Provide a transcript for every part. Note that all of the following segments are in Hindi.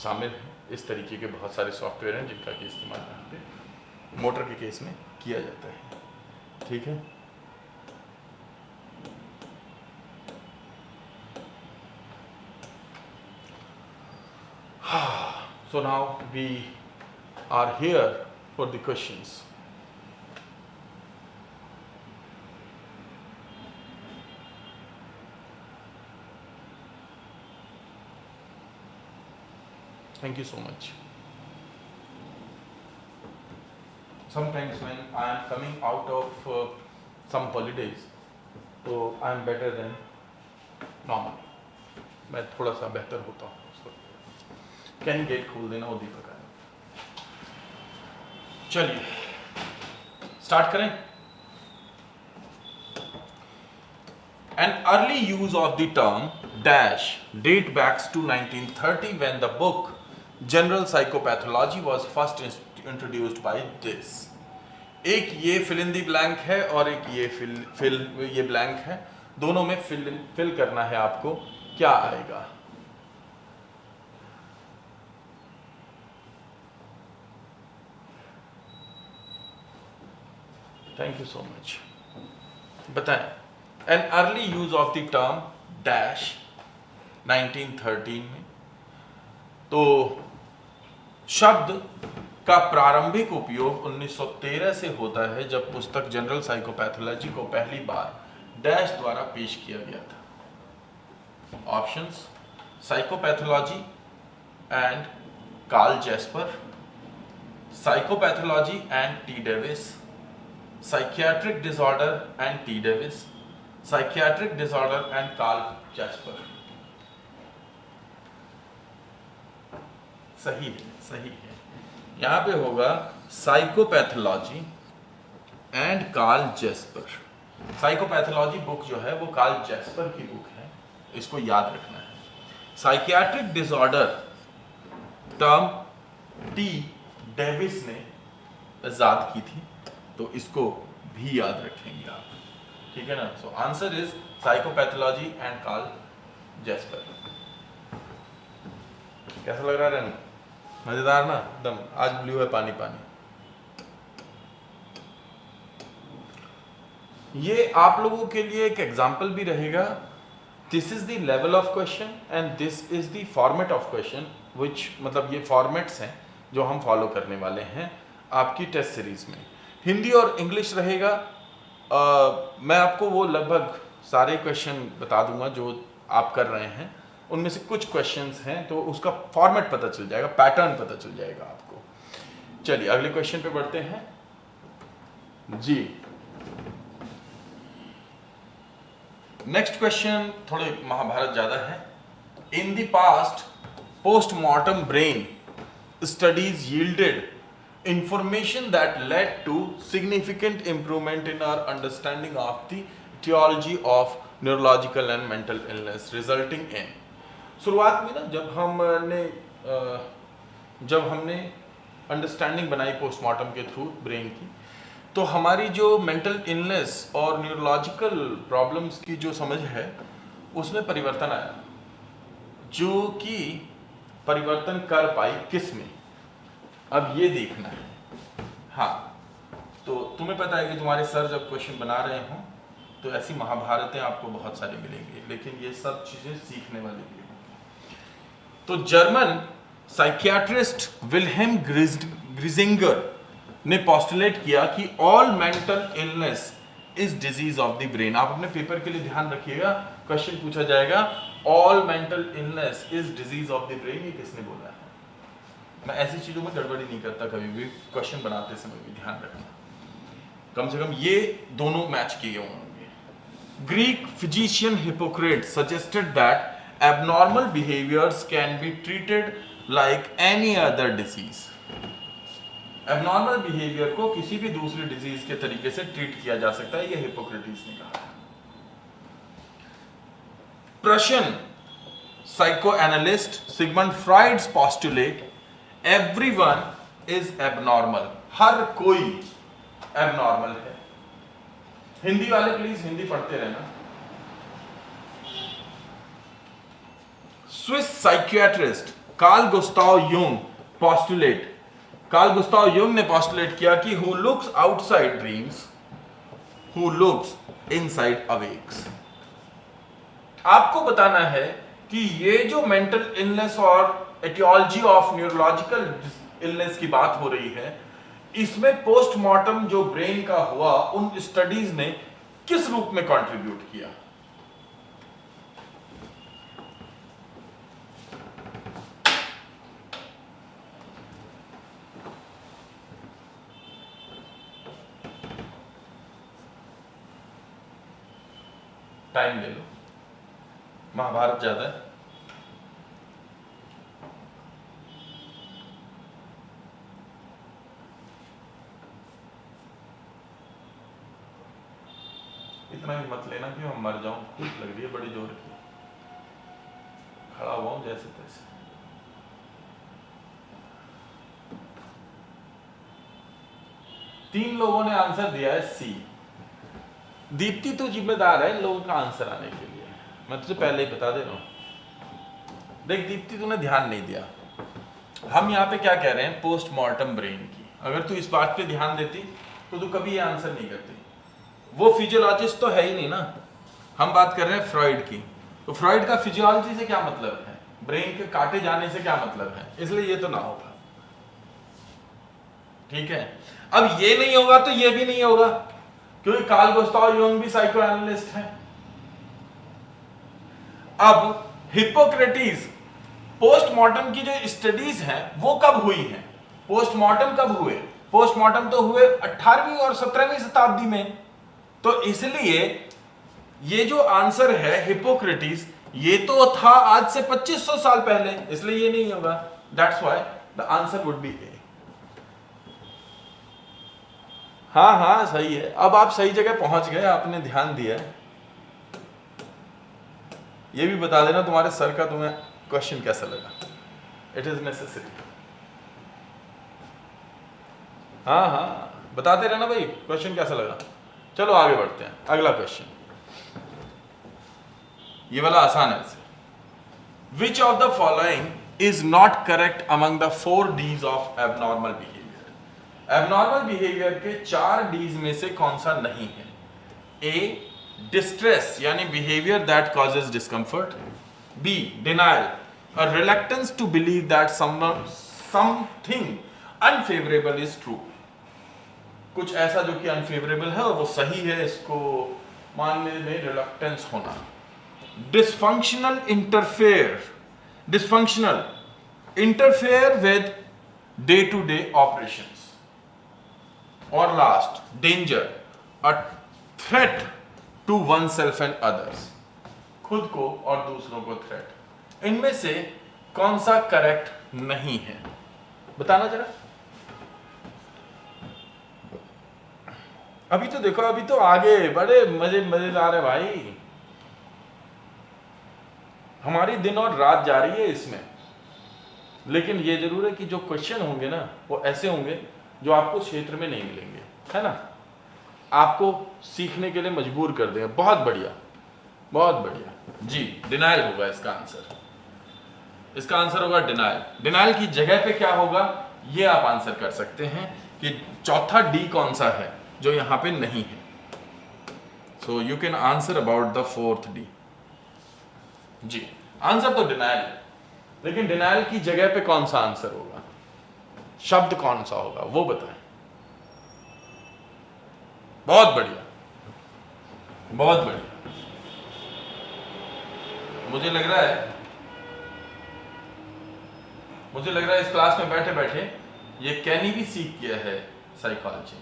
शामिल हैं। इस तरीके के बहुत सारे सॉफ्टवेयर हैं जिनका कि इस्तेमाल यहाँ पे मोटर के केस में किया जाता है। ठीक है, so now we are here for the questions. Thank you so much. Sometimes when I am coming out of some holidays, so I am better than normal. मैं थोड़ा सा बेहतर होता हूँ। कैन गेट खोल देना वो दीपक आए। चलिए स्टार्ट करें। An early use of the term dash date backs to 1930 when the book General Psychopathology was first introduced by this. एक ये fill in the blank है और एक ये blank है, दोनों में fill करना है आपको। क्या आएगा? Thank you so much. बताएं। An early use of the term dash 1913 में, तो शब्द का प्रारंभिक उपयोग 1913 से होता है जब पुस्तक जनरल साइकोपैथोलॉजी को पहली बार डैश द्वारा पेश किया गया था। Options: psychopathology and Karl Jasper, psychopathology and T Davis, psychiatric disorder and T Davis, psychiatric disorder and Karl Jasper. सही है, सही है। यहां पे होगा psychopathology and Karl Jasper. Psychopathology book जो है वो कार्ल जैस्पर की बुक है, इसको याद रखना है। Psychiatric disorder term T Davis ने इजाद की थी, तो इसको भी याद रखेंगे आप। ठीक है ना? So answer is psychopathology and Karl Jasper. कैसा लग रहा है रन? मजेदार ना एकदम। आज ब्लू है पानी पानी। ये आप लोगों के लिए एक एग्जाम्पल भी रहेगा। This is the level of question and this is the format of question, which मतलब ये फॉर्मेट्स हैं जो हम फॉलो करने वाले हैं आपकी टेस्ट सीरीज में। हिंदी और इंग्लिश रहेगा। मैं आपको वो लगभग सारे क्वेश्चन बता दूंगा जो आप कर रहे हैं, उनमें से कुछ क्वेश्चंस हैं तो उसका फॉर्मेट पता चल जाएगा, पैटर्न पता चल जाएगा आपको। चलिए अगले क्वेश्चन पे बढ़ते हैं जी। नेक्स्ट क्वेश्चन थोड़े महाभारत ज्यादा है। In the past postmortem brain studies yielded information that led to significant improvement in our understanding of the etiology of neurological and mental illness resulting in। शुरुआत में ना जब हमने अंडरस्टैंडिंग बनाई पोस्टमार्टम के थ्रू ब्रेन की, तो हमारी जो मेंटल इलनेस और न्यूरोलॉजिकल प्रॉब्लम्स की जो समझ है उसमें परिवर्तन आया, जो कि परिवर्तन कर पाई किस में, अब ये देखना है। हाँ, तो तुम्हें पता है कि तुम्हारे सर जब क्वेश्चन बना रहे हों तो ऐसी महाभारतें आपको बहुत सारी मिलेंगी, लेकिन ये सब चीजें सीखने वाली भी होंगी। तो जर्मन साइकियाट्रिस्ट विल्हेम ग्रिजिंगर ने पोस्टुलेट किया कि all mental illness is disease of the brain. आप अपने पेपर के लिए ध्यान रखिएगा, क्वेश्चन पूछा जाएगा all mental illness is disease of the brain, ये किसने बोला है? मैं ऐसी चीजों में गड़बड़ी नहीं करता कभी भी, क्वेश्चन बनाते समय भी ध्यान रखना, कम से कम ये दोनों मैच किए होंगे। Greek physician hypocrite suggested that abnormal behaviours can be treated like any other disease. Abnormal behaviour को किसी भी दूसरी डिजीज के तरीके से ट्रीट किया जा सकता है, ये हिपोक्रेटिस ने कहा। Prussian psychoanalyst Sigmund Freud's postulate everyone is abnormal, हर कोई एबनॉर्मल है। हिंदी वाले प्लीज हिंदी पढ़ते रहना। Swiss psychiatrist Carl Gustav Jung postulate, Carl Gustav Jung ने पोस्टुलेट किया कि who looks outside dreams, who looks inside awakes. आपको बताना है कि ये जो मेंटल इलनेस और एटियोलॉजी ऑफ न्यूरोलॉजिकल इलनेस की बात हो रही है, इसमें पोस्टमार्टम जो ब्रेन का हुआ, उन स्टडीज ने किस रूप में कंट्रीब्यूट किया। टाइम ले लो, महाभारत ज्यादा है। इतना ही मत लेना कि मैं मर जाऊं, भूख लग रही है बड़ी जोर की, खड़ा हुआ हूं जैसे तैसे। तीन लोगों ने आंसर दिया है सी। दीप्ति तो जिम्मेदार है इन लोगों का आंसर आने के लिए, मैं तुझे पहले ही बता दे रहा हूं। देख दीप्ति, तूने ध्यान नहीं दिया। हम यहाँ पे क्या कह रहे हैं, पोस्टमार्टम ब्रेन की। अगर तू इस बात पे ध्यान देती तो तू कभी ये आंसर नहीं करती। वो फिजियोलॉजिस्ट तो है ही नहीं ना, हम बात कर रहे हैं फ्रॉइड की। तो फ्रॉइड का फिजियोलॉजी से क्या मतलब है, ब्रेन के काटे जाने से क्या मतलब है, इसलिए ये तो ना होगा। ठीक है, अब ये नहीं होगा तो ये भी नहीं होगा, क्योंकि कार्ल गुस्ताव यूंग भी साइको एनालिस्ट है। अब हिप्पोक्रेटिस, पोस्टमार्टम की जो स्टडीज हैं वो कब हुई हैं, पोस्टमार्टम कब हुए, पोस्टमार्टम तो हुए 18वीं और 17वीं शताब्दी में। तो इसलिए ये जो आंसर है हिप्पोक्रेटिस, ये तो था आज से 2500 साल पहले, इसलिए ये नहीं होगा। That's why the answer would be A. हाँ हाँ सही है, अब आप सही जगह पहुंच गए, आपने ध्यान दिया। ये भी बता देना तुम्हारे सर का तुम्हें क्वेश्चन कैसा लगा, इट इज नेसेसरी। हाँ हाँ बताते रहना भाई क्वेश्चन कैसा लगा। चलो आगे बढ़ते हैं, अगला क्वेश्चन, ये वाला आसान है। Which of the following is not correct among the 4 Ds of abnormal behaviour. Abnormal behaviour के 4 Ds में से कौन सा नहीं है। ए डिस्ट्रेस, यानी behaviour that causes discomfort. B denial, a reluctance to believe that something unfavourable is true, कुछ ऐसा जो कि अनफेवरेबल है और वो सही है, इसको मानने में रिलक्टेंस होना। Dysfunctional interfere with day to day operations. और last danger, a threat to one self and others, खुद को और दूसरों को थ्रेट। इनमें से कौन सा करेक्ट नहीं है, बताना जरा। अभी तो देखो, अभी तो आगे बड़े मजेदार है भाई, हमारी दिन और रात जा रही है इसमें। लेकिन ये जरूर है कि जो क्वेश्चन होंगे ना वो ऐसे होंगे जो आपको क्षेत्र में नहीं मिलेंगे, है ना, आपको सीखने के लिए मजबूर कर देंगे। बहुत बढ़िया, बहुत बढ़िया जी। डिनायल होगा इसका आंसर, इसका आंसर होगा डिनायल। डिनायल की जगह पे क्या होगा ये आप आंसर कर सकते हैं कि चौथा डी कौन सा है जो यहां पे नहीं है। So you can answer about the 4th D। जी आंसर तो डिनायल है, लेकिन डिनायल की जगह पे कौन सा आंसर होगा, शब्द कौन सा होगा वो बताएं। बहुत बढ़िया, बहुत बढ़िया। मुझे लग रहा है इस क्लास में बैठे बैठे ये कैनी भी सीख गया है साइकोलॉजी,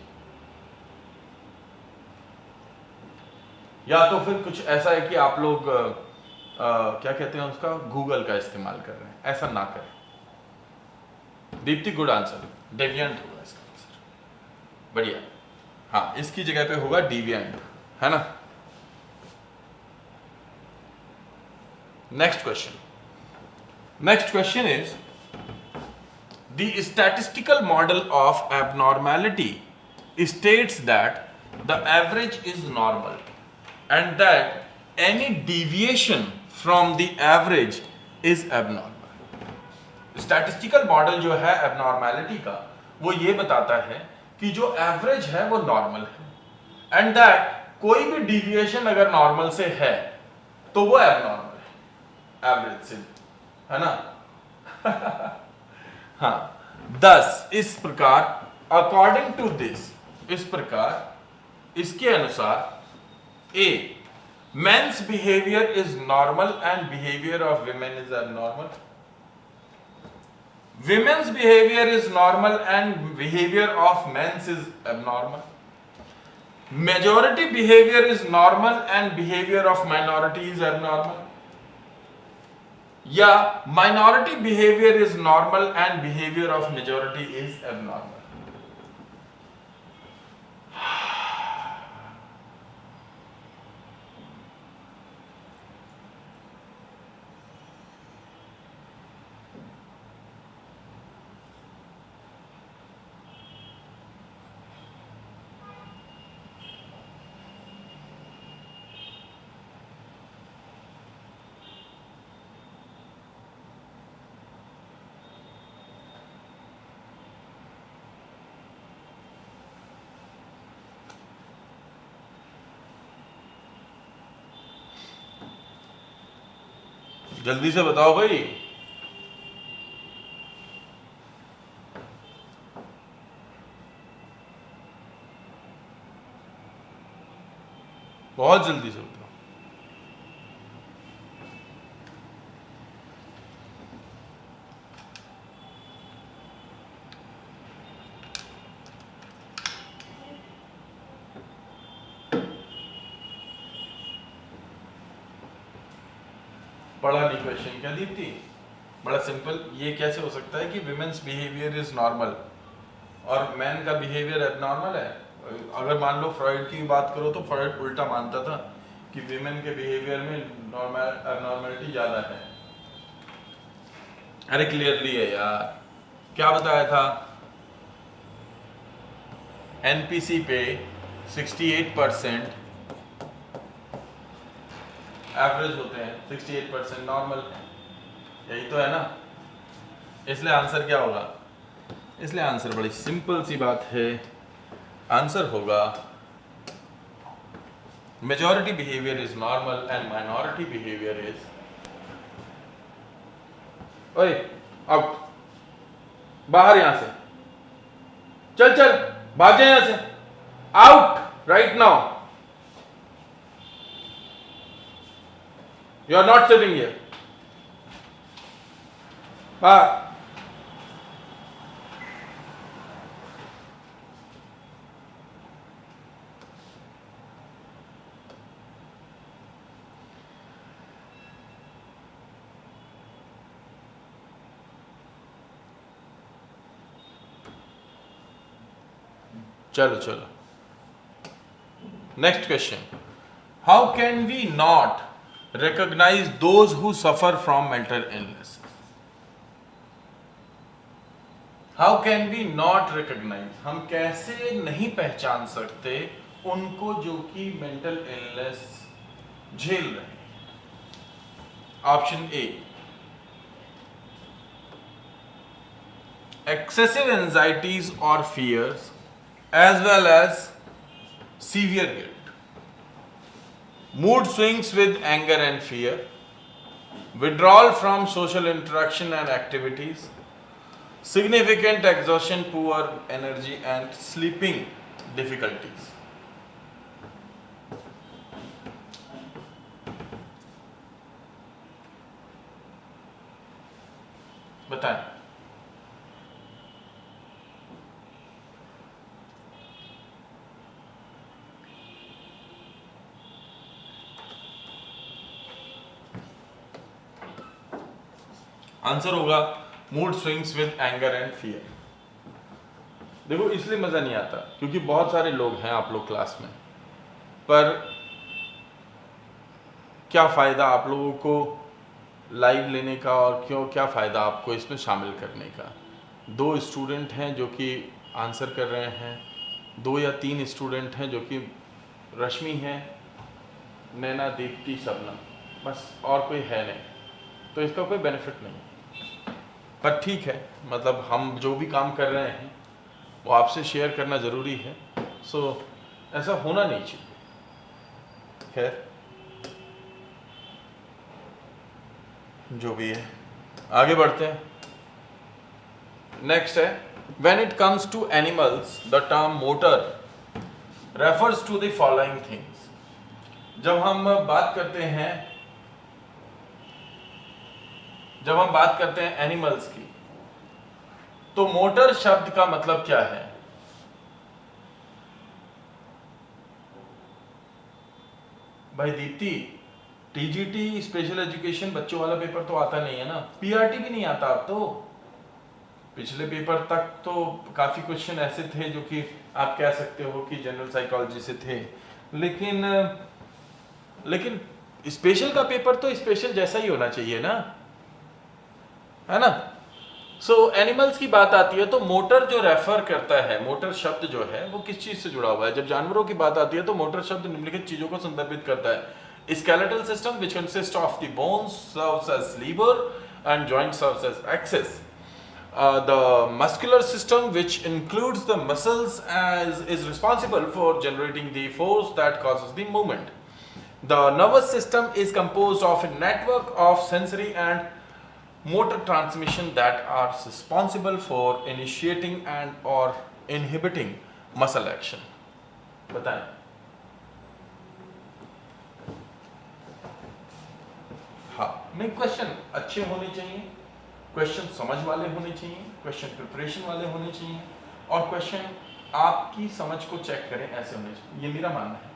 या तो फिर कुछ ऐसा है कि आप लोग क्या कहते हैं उसका, गूगल का इस्तेमाल कर रहे हैं। ऐसा ना करें। दीप्ति गुड आंसर, डेविएंट होगा इसका आंसर, बढ़िया। हाँ इसकी जगह पे होगा डिविएंट, है ना। Next question is the statistical model of abnormality states that the average is normal and that any deviation from the average is abnormal. Statistical model जो है एबनॉर्मेलिटी का, वो ये बताता है कि जो एवरेज है वो नॉर्मल है, एंड दैट कोई भी डिविएशन अगर नॉर्मल से है तो वो एबनॉर्मल है एवरेज से, है ना? हाँ, दस इस प्रकार अकॉर्डिंग टू दिस, इस प्रकार इसके अनुसार a men's behaviour is normal and behaviour of women is abnormal, women's behavior is normal and behavior of men's is abnormal, majority behavior is normal and behavior of minority is abnormal, या minority behavior is normal and behavior of majority is abnormal. जल्दी से बताओ भाई। बहुत जल्दी से बताओ। पढ़ा नहीं क्वेश्चन क्या दीप्ति? बड़ा सिंपल, ये कैसे हो सकता है कि विमेन्स बिहेवियर इज नॉर्मल और मैन का बिहेवियर एबनॉर्मल है? अगर मान लो फ्रॉइड की बात करो तो फ्रॉइड उल्टा मानता था कि विमेन के बिहेवियर में एबनॉर्मलिटी ज्यादा है। अरे क्लियरली है यार, क्या बताया था? एनपीसी पे 68% एवरेज होते हैं, 68% नॉर्मल, यही तो है ना? इसलिए आंसर क्या होगा? इसलिए आंसर बड़ी सिंपल सी बात है, आंसर होगा majority behaviour is normal and minority behaviour is, ओए आउट, बाहर यहां से, चल चल भाग जाए यहां से, out right now, you are not sitting here. चलो चलो, next question, how can we not recognize those who suffer from mental illness? How can we not recognize, हम कैसे नहीं पहचान सकते उनको जो कि मेंटल इलनेस झेल रहे हैं? Option A, excessive anxieties or fears as well as severe guilt, mood swings with anger and fear, withdrawal from social interaction and activities, significant exhaustion, poor energy and sleeping difficulties. बताएं। आंसर होगा mood swings with anger and fear. देखो इसलिए मजा नहीं आता क्योंकि बहुत सारे लोग हैं आप लोग क्लास में, पर क्या फायदा आप लोगों को लाइव लेने का और क्यों, क्या फ़ायदा आपको इसमें शामिल करने का? 2 स्टूडेंट हैं जो कि आंसर कर रहे हैं, 2 या 3 स्टूडेंट हैं जो कि रश्मि हैं, नैना, दीप्ति, शबनम, बस, और कोई है नहीं, तो इसका कोई बेनिफिट नहीं। पर ठीक है, मतलब हम जो भी काम कर रहे हैं वो आपसे शेयर करना ज़रूरी है, सो ऐसा होना नहीं चाहिए। खैर जो भी है, आगे बढ़ते हैं। नेक्स्ट है, when it comes to animals the term motor refers to the following things. जब हम बात करते हैं एनिमल्स की, तो मोटर शब्द का मतलब क्या है? भाई दीप्ति, टीजीटी स्पेशल एजुकेशन बच्चों वाला पेपर तो आता नहीं है ना, पीआरटी भी नहीं आता अब तो। पिछले पेपर तक तो काफी क्वेश्चन ऐसे थे जो कि आप कह सकते हो कि जनरल साइकोलॉजी से थे, लेकिन स्पेशल का पेपर तो स्पेशल जैसा ही होना चाहिए ना, है ना। सो एनिमल्स की बात आती है तो मोटर जो रेफर करता है, मोटर शब्द जो है वो किस चीज से जुड़ा हुआ है? जब जानवरों की बात आती है तो मोटर शब्द निम्नलिखित चीजों को संदर्भित करता है: skeletal system which consist of the bones serves as lever and joint serves as axis, the muscular system which includes the muscles as is responsible for generating the force that causes the movement. The nervous system is composed of a network of sensory and motor transmission that are responsible for initiating and or inhibiting muscle action. बताएं। हाँ, नहीं, क्वेश्चन अच्छे होने चाहिए, क्वेश्चन समझ वाले होने चाहिए, क्वेश्चन प्रिपरेशन वाले होने चाहिए, और क्वेश्चन आपकी समझ को चेक करें ऐसे होने चाहिए, ये मेरा मानना है,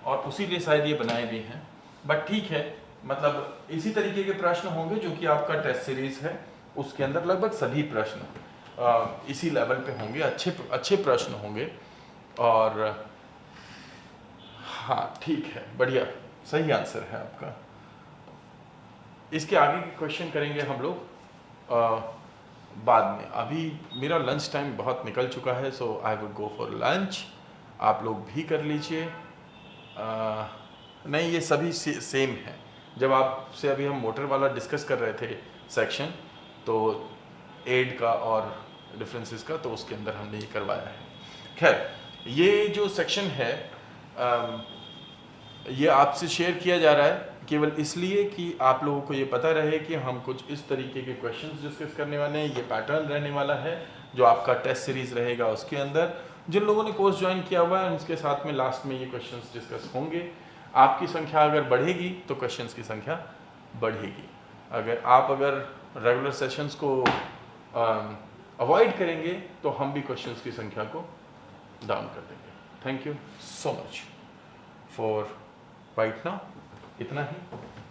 और उसी लिए शायद ये बनाए भी हैं। बट ठीक है, मतलब इसी तरीके के प्रश्न होंगे जो कि आपका टेस्ट सीरीज है उसके अंदर लगभग सभी प्रश्न इसी लेवल पे होंगे, अच्छे प्रश्न होंगे। और हाँ ठीक है, बढ़िया, सही आंसर है आपका। इसके आगे के क्वेश्चन करेंगे हम लोग बाद में। अभी मेरा लंच टाइम बहुत निकल चुका है, so I would go for lunch. आप लोग भी कर लीजिए। नहीं, ये सभी सेम है। जब आपसे अभी हम मोटर वाला डिस्कस कर रहे थे सेक्शन, तो एड का और डिफरेंसेस का, तो उसके अंदर हमने ये करवाया है। खैर, ये जो सेक्शन है ये आपसे शेयर किया जा रहा है केवल इसलिए कि आप लोगों को ये पता रहे कि हम कुछ इस तरीके के क्वेश्चंस डिस्कस करने वाले हैं। ये पैटर्न रहने वाला है जो आपका टेस्ट सीरीज रहेगा उसके अंदर। जिन लोगों ने कोर्स ज्वाइन किया हुआ है उसके साथ में लास्ट में ये क्वेश्चंस डिस्कस होंगे। आपकी संख्या अगर बढ़ेगी तो क्वेश्चंस की संख्या बढ़ेगी। अगर रेगुलर सेशंस को अवॉइड करेंगे तो हम भी क्वेश्चंस की संख्या को डाउन कर देंगे। Thank you so much for right now. इतना ही,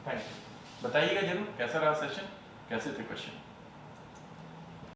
थैंक यू। बताइएगा जरूर कैसा रहा सेशन, कैसे थे क्वेश्चन।